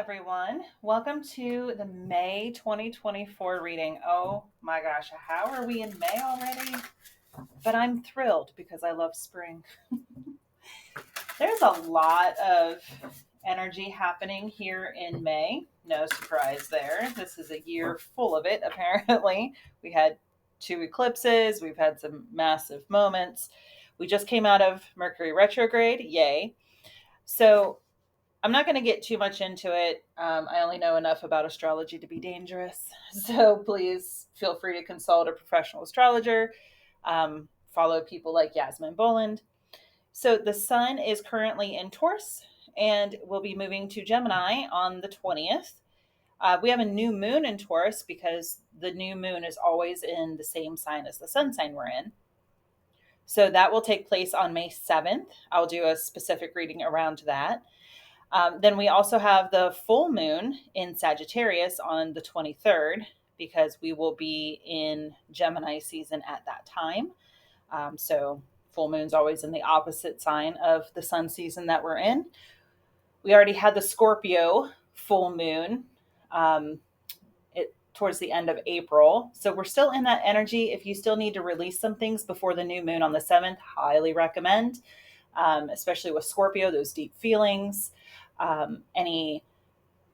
everyone. Welcome to the May 2024 reading. Oh my gosh, how are we in May already? But I'm thrilled because I love spring. There's a lot of energy happening here in May. No surprise there. This is a year full of it, apparently. We had two eclipses, we've had some massive moments. We just came out of Mercury retrograde. Yay. So, I'm not going to get too much into it. I only know enough about astrology to be dangerous. So please feel free to consult a professional astrologer. Follow people like Yasmin Boland. So the sun is currently in Taurus and will be moving to Gemini on the 20th. We have a new moon in Taurus because the new moon is always in the same sign as the sun sign we're in. So that will take place on May 7th. I'll do a specific reading around that. Then we also have the full moon in Sagittarius on the 23rd because we will be in Gemini season at that time. So full moon's always in the opposite sign of the sun season that we're in. We already had the Scorpio full moon towards the end of April. So we're still in that energy. If you still need to release some things before the new moon on the 7th, highly recommend, especially with Scorpio, those deep feelings. Any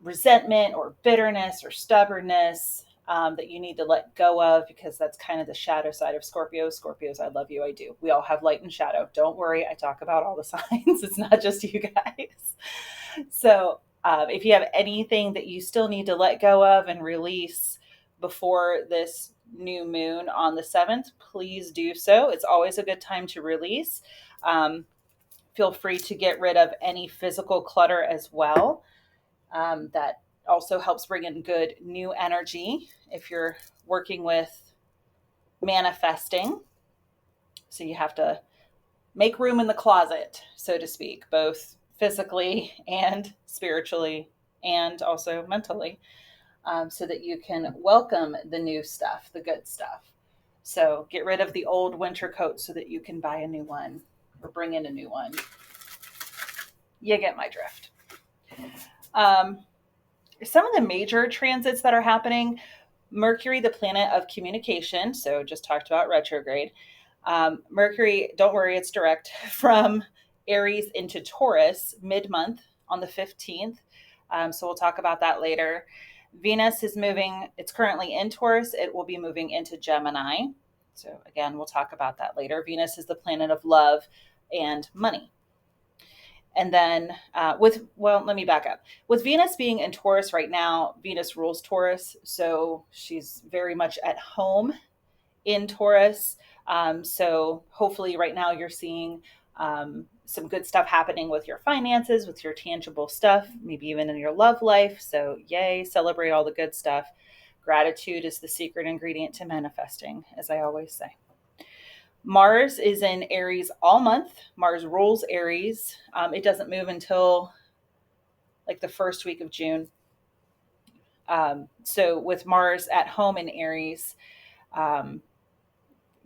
resentment or bitterness or stubbornness that you need to let go of, because that's kind of the shadow side of Scorpios. Scorpios, I love you, I do. We all have light and shadow. Don't worry, I talk about all the signs. It's not just you guys. So if you have anything that you still need to let go of and release before this new moon on the 7th, please do so. It's always a good time to release. Feel free to get rid of any physical clutter as well. That also helps bring in good new energy if you're working with manifesting. So you have to make room in the closet, so to speak, both physically and spiritually and also mentally, so that you can welcome the new stuff, the good stuff. So get rid of the old winter coat so that you can buy a new one or bring in a new one. You get my drift. Some of the major transits that are happening: Mercury, the planet of communication. So just talked about retrograde. Mercury, don't worry, it's direct from Aries into Taurus mid-month on the 15th. So we'll talk about that later. Venus is moving. It's currently in Taurus. It will be moving into Gemini. So again, we'll talk about that later. Venus is the planet of love and money. And then let me back up. With Venus being in Taurus right now, Venus rules Taurus. So she's very much at home in Taurus. So hopefully right now you're seeing some good stuff happening with your finances, with your tangible stuff, maybe even in your love life. So yay, celebrate all the good stuff. Gratitude is the secret ingredient to manifesting, as I always say. Mars is in Aries all month. Mars rules Aries. It doesn't move until like the first week of June. So with Mars at home in Aries,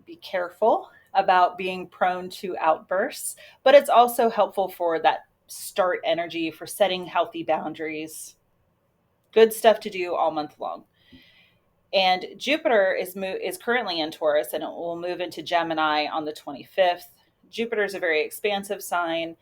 be careful about being prone to outbursts, but it's also helpful for that start energy, for setting healthy boundaries. Good stuff to do all month long. And Jupiter is currently in Taurus, and it will move into Gemini on the 25th. Jupiter is a very expansive planet.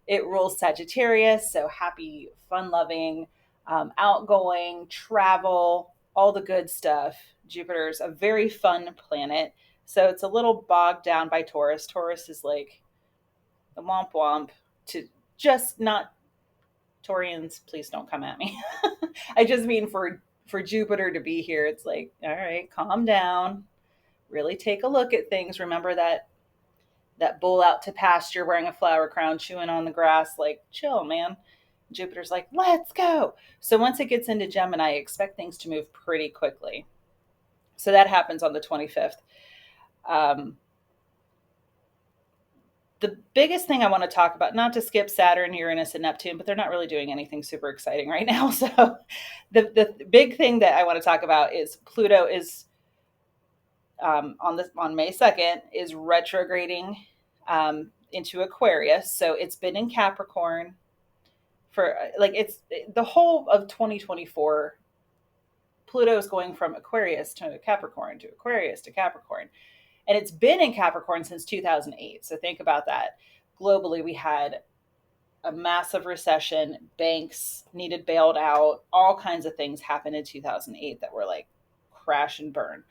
It rules Sagittarius, so happy, fun-loving, outgoing, travel, all the good stuff. Jupiter's a very fun planet, so it's a little bogged down by Taurus. Taurus is like the womp womp to just not Taurians, please don't come at me. I just mean for Jupiter to be here, it's like, all right, calm down, really take a look at things. Remember that bull out to pasture wearing a flower crown, chewing on the grass, like, chill, man. Jupiter's like, let's go. So once it gets into Gemini, expect things to move pretty quickly. So that happens on the 25th. The biggest thing I want to talk about, not to skip Saturn, Uranus, and Neptune, but they're not really doing anything super exciting right now. So the big thing that I want to talk about is Pluto is on May 2nd is retrograding into Aquarius. So it's been in Capricorn for like it's the whole of 2024. Pluto is going from Aquarius to Capricorn to Aquarius to Capricorn. And it's been in Capricorn since 2008. So think about that. Globally, we had a massive recession, banks needed bailed out, all kinds of things happened in 2008 that were like crash and burn,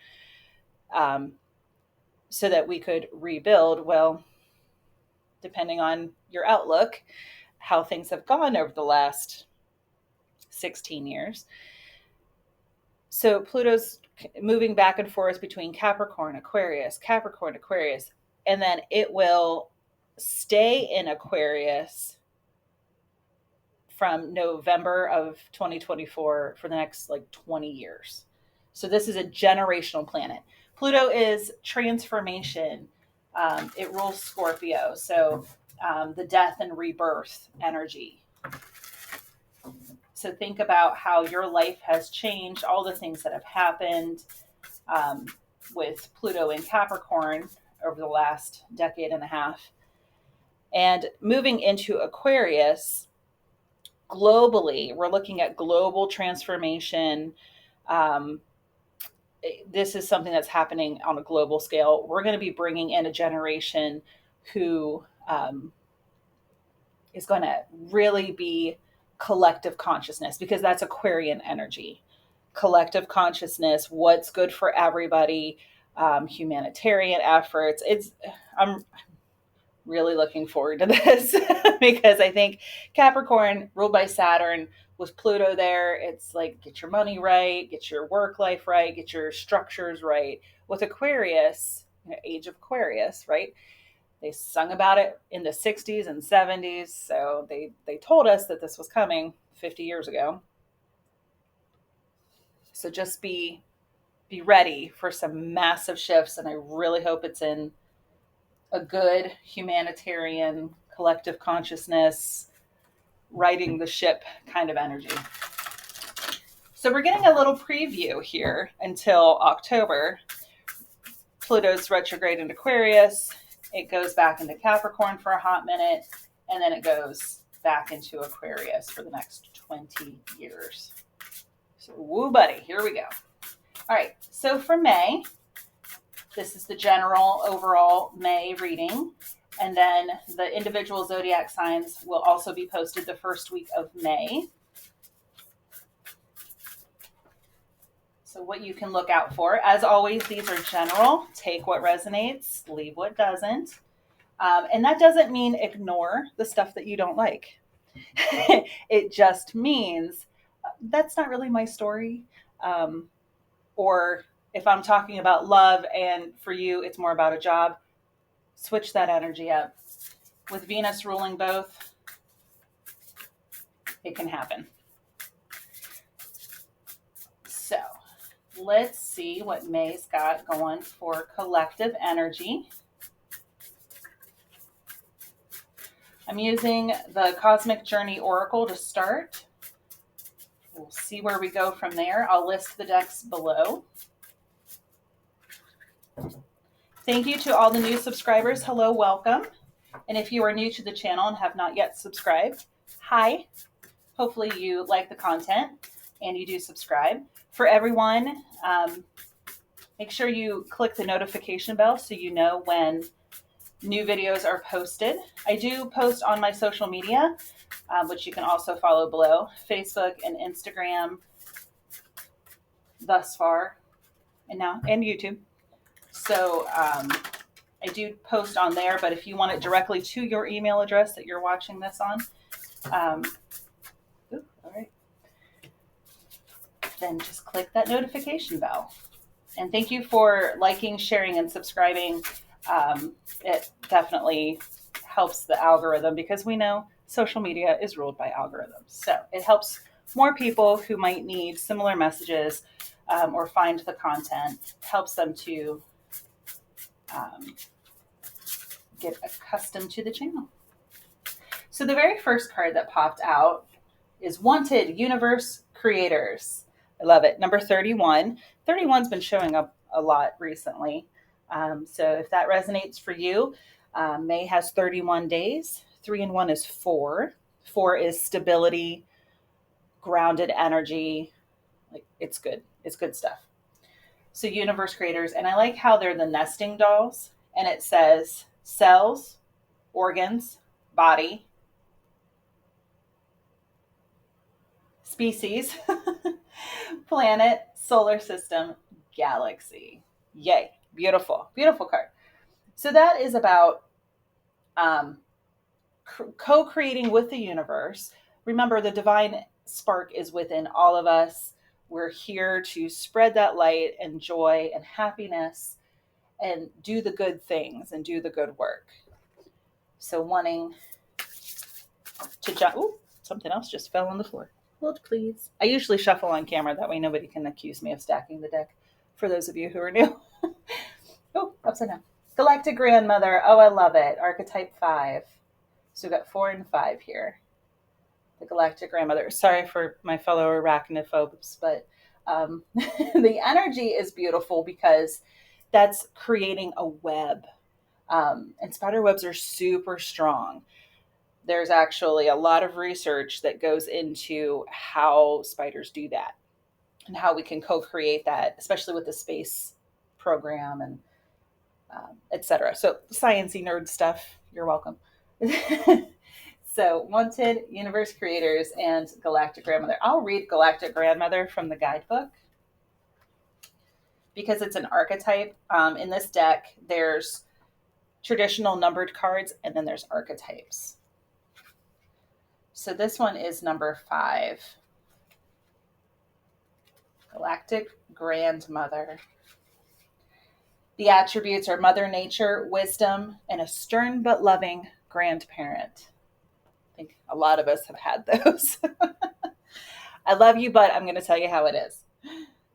so that we could rebuild. Well, depending on your outlook, how things have gone over the last 16 years. So Pluto's moving back and forth between Capricorn, Aquarius, and then it will stay in Aquarius from November of 2024 for the next like 20 years. So this is a generational planet. Pluto is transformation. It rules Scorpio. So the death and rebirth energy. So think about how your life has changed, all the things that have happened with Pluto in Capricorn over the last decade and a half. And moving into Aquarius, globally, we're looking at global transformation. This is something that's happening on a global scale. We're going to be bringing in a generation who is going to really be collective consciousness, because that's Aquarian energy. Collective consciousness, what's good for everybody, humanitarian efforts. I'm really looking forward to this because I think Capricorn, ruled by Saturn, with Pluto there, it's like get your money right, get your work life right, get your structures right. With Aquarius, age of Aquarius, right? They sung about it in the 60s and 70s, so they told us that this was coming 50 years ago. So just be ready for some massive shifts, and I really hope it's in a good humanitarian collective consciousness, righting the ship kind of energy. So we're getting a little preview here until October. Pluto's retrograde in Aquarius. It goes back into Capricorn for a hot minute, and then it goes back into Aquarius for the next 20 years. So woo buddy, here we go. All right, so for May, this is the general overall May reading. And then the individual zodiac signs will also be posted the first week of May. So what you can look out for. As always, these are general. Take what resonates, leave what doesn't. And that doesn't mean ignore the stuff that you don't like. It just means that's not really my story. Or if I'm talking about love and for you, it's more about a job, switch that energy up. With Venus ruling both, it can happen. So let's see what May's got going for collective energy. I'm using the Cosmic Journey Oracle to start. We'll see where we go from there. I'll list the decks below. Thank you to all the new subscribers. Hello, welcome. And if you are new to the channel and have not yet subscribed, hi. Hopefully you like the content and you do subscribe. For everyone, make sure you click the notification bell so you know when new videos are posted. I do post on my social media, which you can also follow below, Facebook and Instagram thus far, and YouTube. So I do post on there, but if you want it directly to your email address that you're watching this on, all right, then just click that notification bell. And thank you for liking, sharing, and subscribing. It definitely helps the algorithm because we know social media is ruled by algorithms. So it helps more people who might need similar messages or find the content, helps them to get accustomed to the channel. So the very first card that popped out is Wanted Universe Creators. I love it. Number 31. 31's been showing up a lot recently. So if that resonates for you, May has 31 days. 3 and 1 is 4. 4 is stability, grounded energy. Like, it's good. It's good stuff. So universe creators, and I like how they're the nesting dolls, and it says cells, organs, body, species, planet, solar system, galaxy. Yay. Beautiful. Beautiful card. So that is about co-creating with the universe. Remember, the divine spark is within all of us. We're here to spread that light and joy and happiness and do the good things and do the good work. So wanting to jump. Ooh, something else just fell on the floor. Hold, please. I usually shuffle on camera. That way nobody can accuse me of stacking the deck, for those of you who are new. Oh, upside down. Galactic Grandmother. Oh, I love it. Archetype 5. So we've got 4 and 5 here. The Galactic Grandmother. Sorry for my fellow arachnophobes, but the energy is beautiful because that's creating a web. And spider webs are super strong. There's actually a lot of research that goes into how spiders do that and how we can co-create that, especially with the space program and etc. So sciencey nerd stuff. You're welcome. So wanted, universe creators, and Galactic Grandmother. I'll read Galactic Grandmother from the guidebook because it's an archetype. In this deck, there's traditional numbered cards and then there's archetypes. So this one is number 5. Galactic Grandmother. The attributes are Mother Nature, wisdom, and a stern but loving grandparent. I think a lot of us have had those. I love you, but I'm going to tell you how it is.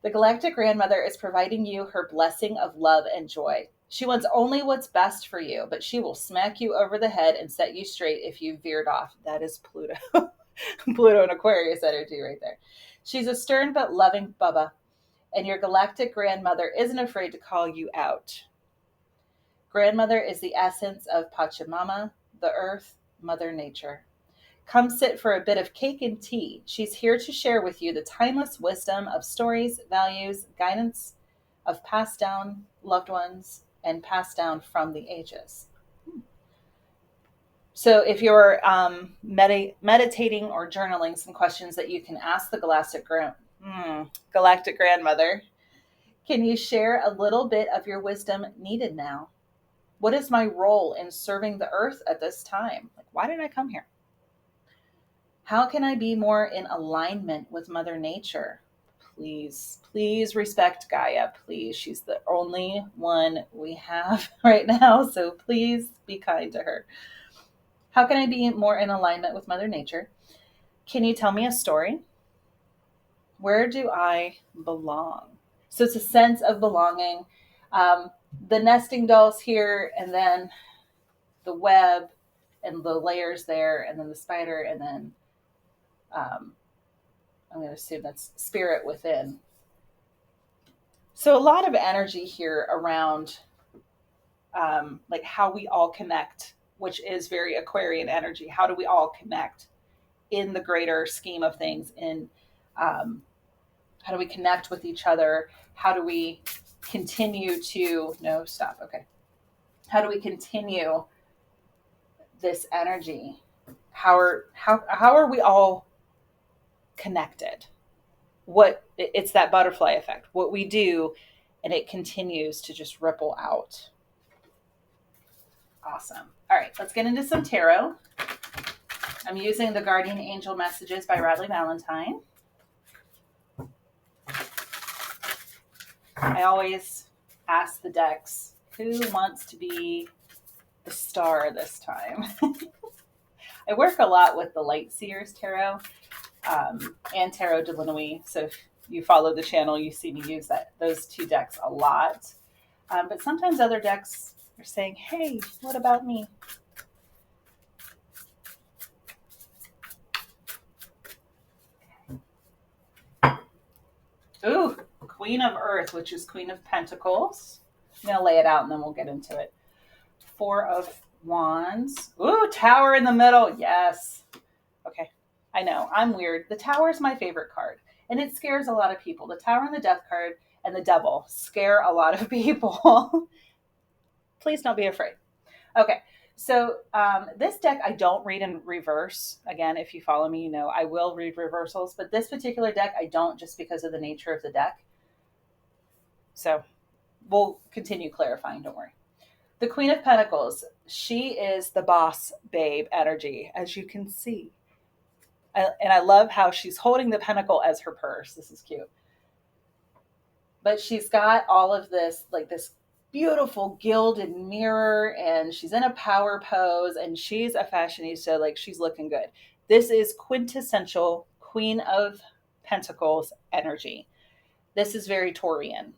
The Galactic Grandmother is providing you her blessing of love and joy. She wants only what's best for you, but she will smack you over the head and set you straight if you veered off. That is Pluto. Pluto and Aquarius energy right there. She's a stern but loving Bubba, and your Galactic Grandmother isn't afraid to call you out. Grandmother is the essence of Pachamama, the earth, Mother Nature. Come sit for a bit of cake and tea. She's here to share with you the timeless wisdom of stories, values, guidance of passed down loved ones and passed down from the ages. So if you're meditating or journaling, some questions that you can ask the Galactic Grandmother. Can you share a little bit of your wisdom needed now? What is my role in serving the earth at this time? Like, why did I come here? How can I be more in alignment with Mother Nature? Please, please respect Gaia, please. She's the only one we have right now, so please be kind to her. How can I be more in alignment with Mother Nature? Can you tell me a story? Where do I belong? So it's a sense of belonging. The nesting dolls here, and then the web, and the layers there, and then the spider, and then I'm going to assume that's spirit within. So a lot of energy here around like how we all connect, which is very Aquarian energy. How do we all connect in the greater scheme of things? In how do we connect with each other? How do we continue to okay. How do we continue this energy? How are we all connected? It's that butterfly effect. What we do, and it continues to just ripple out. Awesome. All right, let's get into some tarot. I'm using the Guardian Angel Messages by Radleigh Valentine. I always ask the decks, who wants to be the star this time? I work a lot with the Light Seers Tarot and Tarot de la Nuit. So if you follow the channel, you see me use those two decks a lot. But sometimes other decks are saying, hey, what about me? Ooh, Queen of Earth, which is Queen of Pentacles. I'm going to lay it out and then we'll get into it. Four of Wands. Ooh, Tower in the middle. Yes. Okay. I know. I'm weird. The Tower is my favorite card, and it scares a lot of people. The Tower and the Death card and the Devil scare a lot of people. Please don't be afraid. Okay. So this deck I don't read in reverse. Again, if you follow me, you know I will read reversals, but this particular deck I don't, just because of the nature of the deck. So we'll continue clarifying. Don't worry. The Queen of Pentacles, she is the boss babe energy, as you can see. And I love how she's holding the pentacle as her purse. This is cute. But she's got all of this, like this beautiful gilded mirror, and she's in a power pose, and she's a fashionista, like she's looking good. This is quintessential Queen of Pentacles energy. This is very Taurian.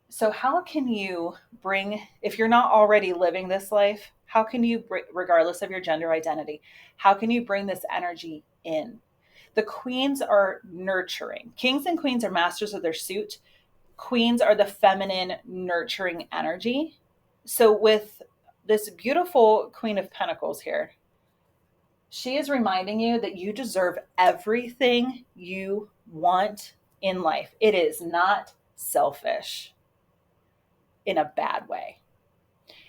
So how can you bring, if you're not already living this life, how can you, regardless of your gender identity, how can you bring this energy in? The queens are nurturing. Kings and queens are masters of their suit. Queens are the feminine, nurturing energy. So with this beautiful Queen of Pentacles here, she is reminding you that you deserve everything you want in life. It is not selfish in a bad way.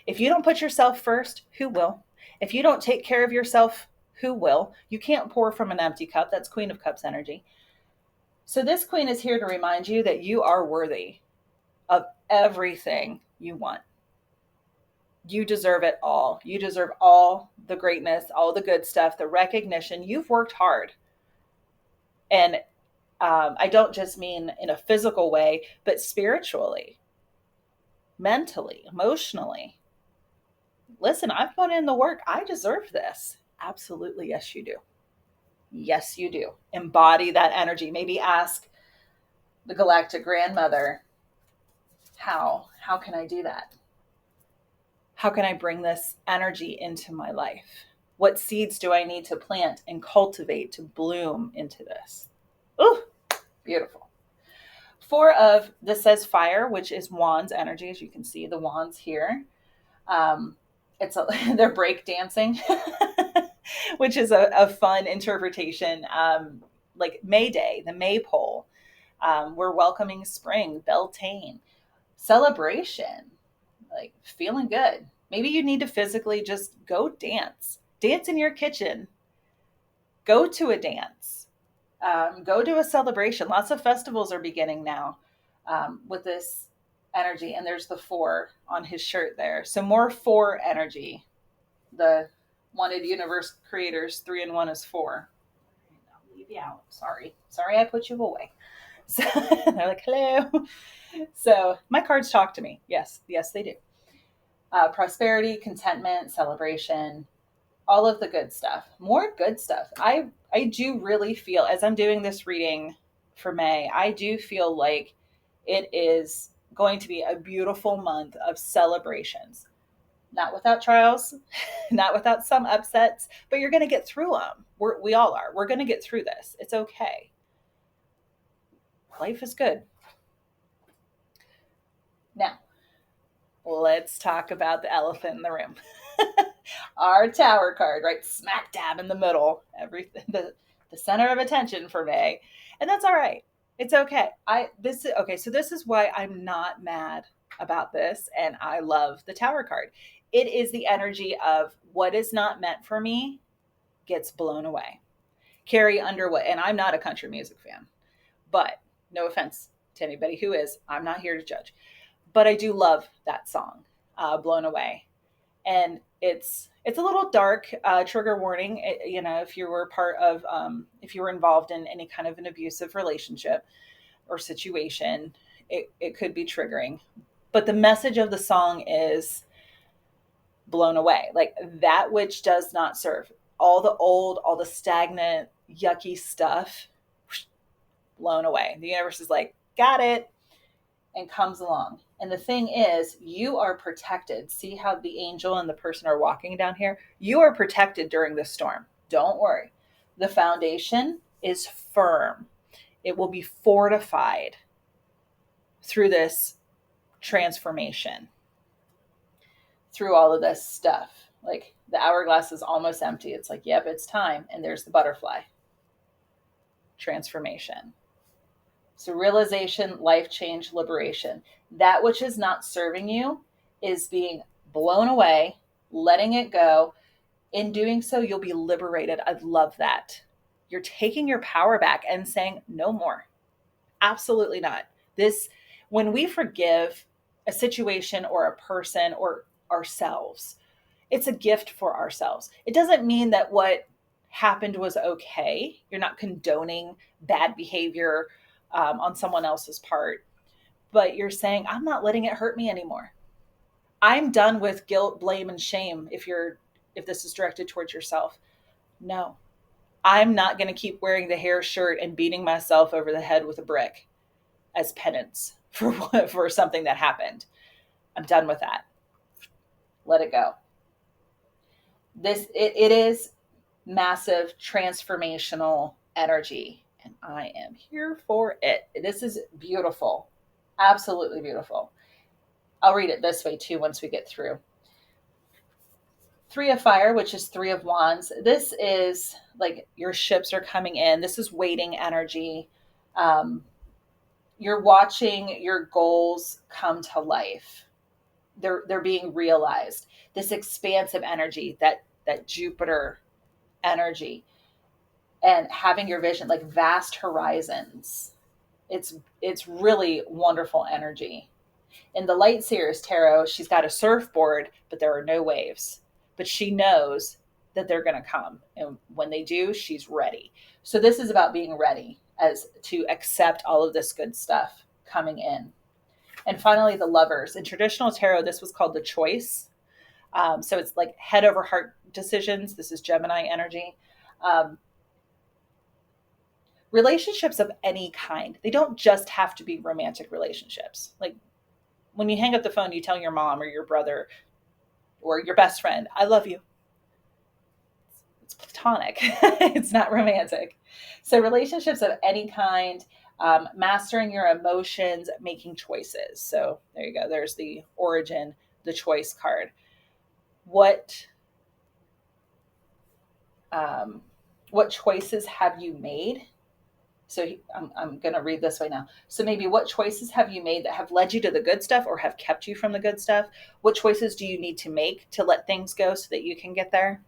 If you don't put yourself first, who will? If you don't take care of yourself, who will? You can't pour from an empty cup. That's Queen of Cups energy. So this queen is here to remind you that you are worthy of everything you want. You deserve it all. You deserve all the greatness, all the good stuff, the recognition. You've worked hard. And I don't just mean in a physical way, but spiritually, mentally, emotionally. Listen, I've put in the work. I deserve this. Absolutely. Yes, you do. Yes, you do. Embody that energy. Maybe ask the galactic grandmother, how can I do that? How can I bring this energy into my life? What seeds do I need to plant and cultivate to bloom into this? Ooh, beautiful. Four of, this says fire, which is wands energy. As you can see, the wands here. They're break dancing, which is a fun interpretation. Like May Day, the maypole. We're welcoming spring, Beltane, celebration, like feeling good. Maybe you need to physically just go dance in your kitchen, go to a dance, go to a celebration. Lots of festivals are beginning now with this energy. And there's the four on his shirt there. So more four energy. The wanted universe creators, 3 and 1 is 4. I'll leave you out. Sorry I put you away. So they're like, hello. So my cards talk to me. Yes, they do. Prosperity, contentment, celebration, all of the good stuff. More good stuff. I do really feel, as I'm doing this reading for May, I do feel like it is going to be a beautiful month of celebrations. Not without trials, not without some upsets, but you're going to get through them. We all are. We're going to get through this. It's okay. Life is good. Now, let's talk about the elephant in the room. Our Tower card, right smack dab in the middle, everything, the center of attention for May, and that's all right. It's okay. So this is why I'm not mad about this, and I love the Tower card. It is the energy of what is not meant for me gets blown away. Carrie Underwood, and I'm not a country music fan, but no offense to anybody who is. I'm not here to judge, but I do love that song, Blown Away. And it's a little dark, trigger warning. If you were if you were involved in any kind of an abusive relationship or situation, it could be triggering. But the message of the song is blown away. Like that which does not serve. All the old, all the stagnant, yucky stuff, blown away. The universe is like, got it, and comes along. And the thing is, you are protected. See how the angel and the person are walking down here? You are protected during this storm. Don't worry. The foundation is firm. It will be fortified through this transformation. through all of this stuff. Like the hourglass is almost empty. It's like, yep, it's time. And there's the butterfly. Transformation. So realization, life change, liberation. That which is not serving you is being blown away, letting it go. In doing so, you'll be liberated. I love that. You're taking your power back and saying, no more. Absolutely not. This, when we forgive a situation or a person or ourselves, it's a gift for ourselves. It doesn't mean that what happened was okay. You're not condoning bad behavior on someone else's part, but you're saying, I'm not letting it hurt me anymore. I'm done with guilt, blame, and shame. If this is directed towards yourself, no, I'm not going to keep wearing the hair shirt and beating myself over the head with a brick as penance for something that happened. I'm done with that. Let it go. It is massive transformational energy, and I am here for it. This is beautiful. Absolutely beautiful. I'll read it this way too once we get through. 3 of Fire, which is 3 of Wands. This is like your ships are coming in. This is waiting energy. You're watching your goals come to life. They're being realized. This expansive energy, that Jupiter energy, and having your vision, like vast horizons. It's really wonderful energy. In the Light Seers Tarot, she's got a surfboard, but there are no waves. But she knows that they're going to come. And when they do, she's ready. So this is about being ready as to accept all of this good stuff coming in. And finally, the Lovers. In traditional tarot, this was called the Choice. So it's like head over heart decisions. This is Gemini energy. Relationships of any kind. They don't just have to be romantic relationships. Like when you hang up the phone, you tell your mom or your brother or your best friend, I love you. It's platonic. It's not romantic. So relationships of any kind, mastering your emotions, making choices. So there you go. There's the Origin, the Choice card. What choices have you made? So I'm going to read this way now. So maybe what choices have you made that have led you to the good stuff or have kept you from the good stuff? What choices do you need to make to let things go so that you can get there?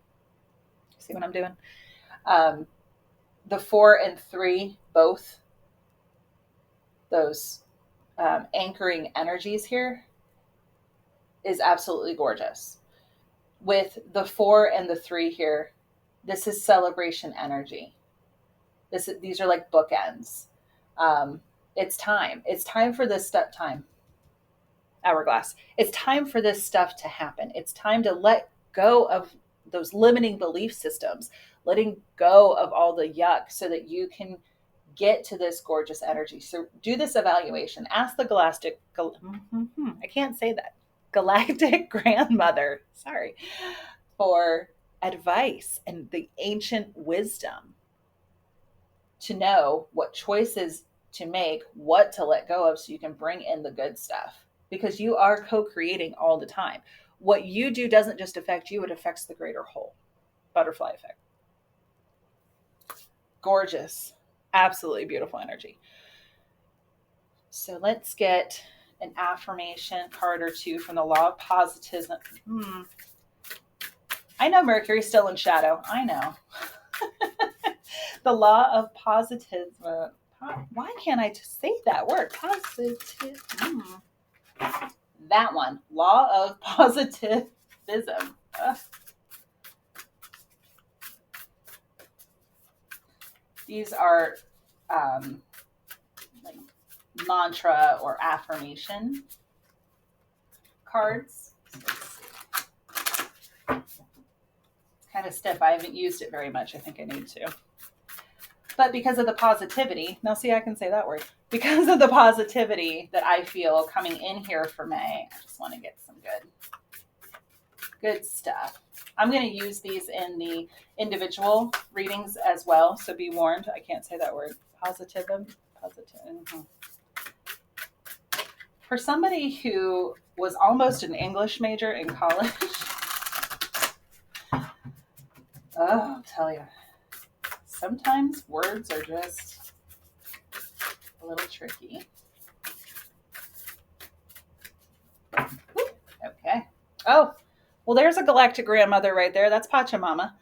See what I'm doing? The 4 and 3, both those anchoring energies here is absolutely gorgeous. With the 4 and the 3 here, this is celebration energy. These are like bookends. It's time. It's time for this stuff. Hourglass. It's time for this stuff to happen. It's time to let go of those limiting belief systems, letting go of all the yuck so that you can get to this gorgeous energy. So do this evaluation. Ask the galactic grandmother, for advice and the ancient wisdom to know what choices to make, what to let go of so you can bring in the good stuff, because you are co-creating all the time. What you do doesn't just affect you, it affects the greater whole. Butterfly effect. Gorgeous. Absolutely beautiful energy. So let's get an affirmation card or two from the Law of Positivism. I know Mercury's still in shadow. I know. The Law of Positivism. Why can't I just say that word? Positivism. That one. Law of Positivism. Ugh. These are like mantra or affirmation cards. It's kind of stiff. I haven't used it very much. I think I need to. But because of the positivity, now see, I can say that word. Because of the positivity that I feel coming in here for May, I just want to get some good stuff. I'm going to use these in the individual readings as well. So be warned. I can't say that word. Positive. for somebody who was almost an English major in college, I'll tell you, sometimes words are just a little tricky. Okay. Oh, well, there's a galactic grandmother right there. That's Pachamama.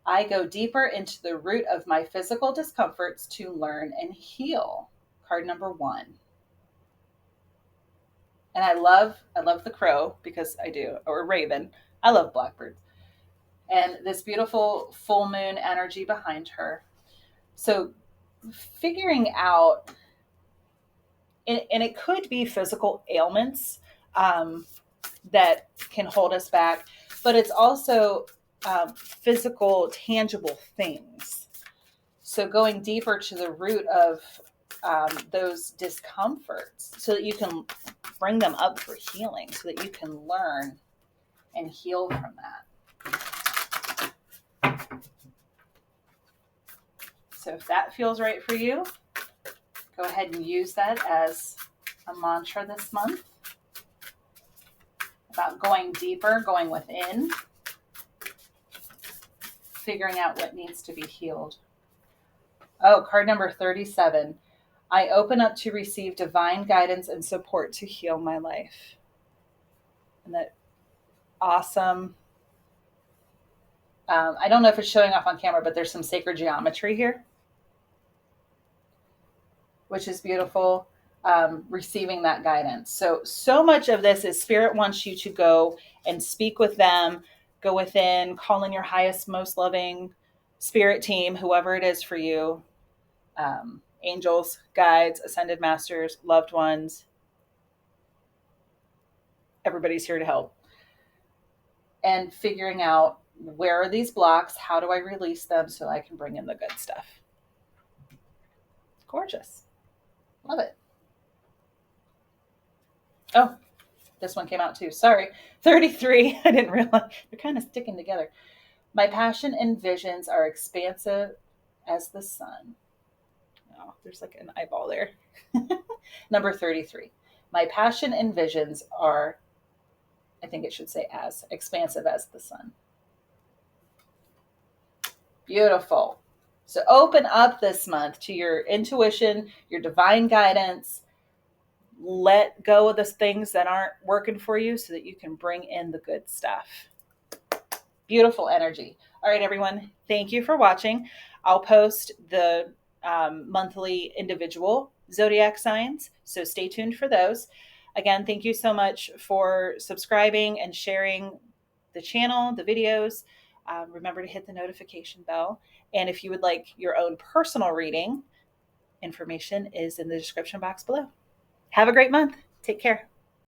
I go deeper into the root of my physical discomforts to learn and heal. Card number 1. And I love the crow because I do, or raven. I love blackbirds. And this beautiful full moon energy behind her. So figuring out, and it could be physical ailments that can hold us back, but it's also physical, tangible things. So going deeper to the root of those discomforts so that you can bring them up for healing, so that you can learn and heal from that. So if that feels right for you, go ahead and use that as a mantra this month about going deeper, going within, figuring out what needs to be healed. Oh, card number 37. I open up to receive divine guidance and support to heal my life. And that awesome. I don't know if it's showing off on camera, but there's some sacred geometry here, which is beautiful. Receiving that guidance. So much of this is Spirit wants you to go and speak with them, go within, call in your highest, most loving spirit team, whoever it is for you. Angels, guides, ascended masters, loved ones. Everybody's here to help. And figuring out, where are these blocks? How do I release them so I can bring in the good stuff? Gorgeous. Love it. Oh, this one came out too. Sorry. 33. I didn't realize. They're kind of sticking together. My passion and visions are expansive as the sun. Oh, there's like an eyeball there. Number 33. My passion and visions are, I think it should say as, expansive as the sun. Beautiful. So open up this month to your intuition, your divine guidance. Let go of the things that aren't working for you so that you can bring in the good stuff. Beautiful energy. All right, everyone. Thank you for watching. I'll post the monthly individual zodiac signs, so stay tuned for those. Again, thank you so much for subscribing and sharing the channel, the videos. Remember to hit the notification bell. And if you would like your own personal reading, information is in the description box below. Have a great month. Take care.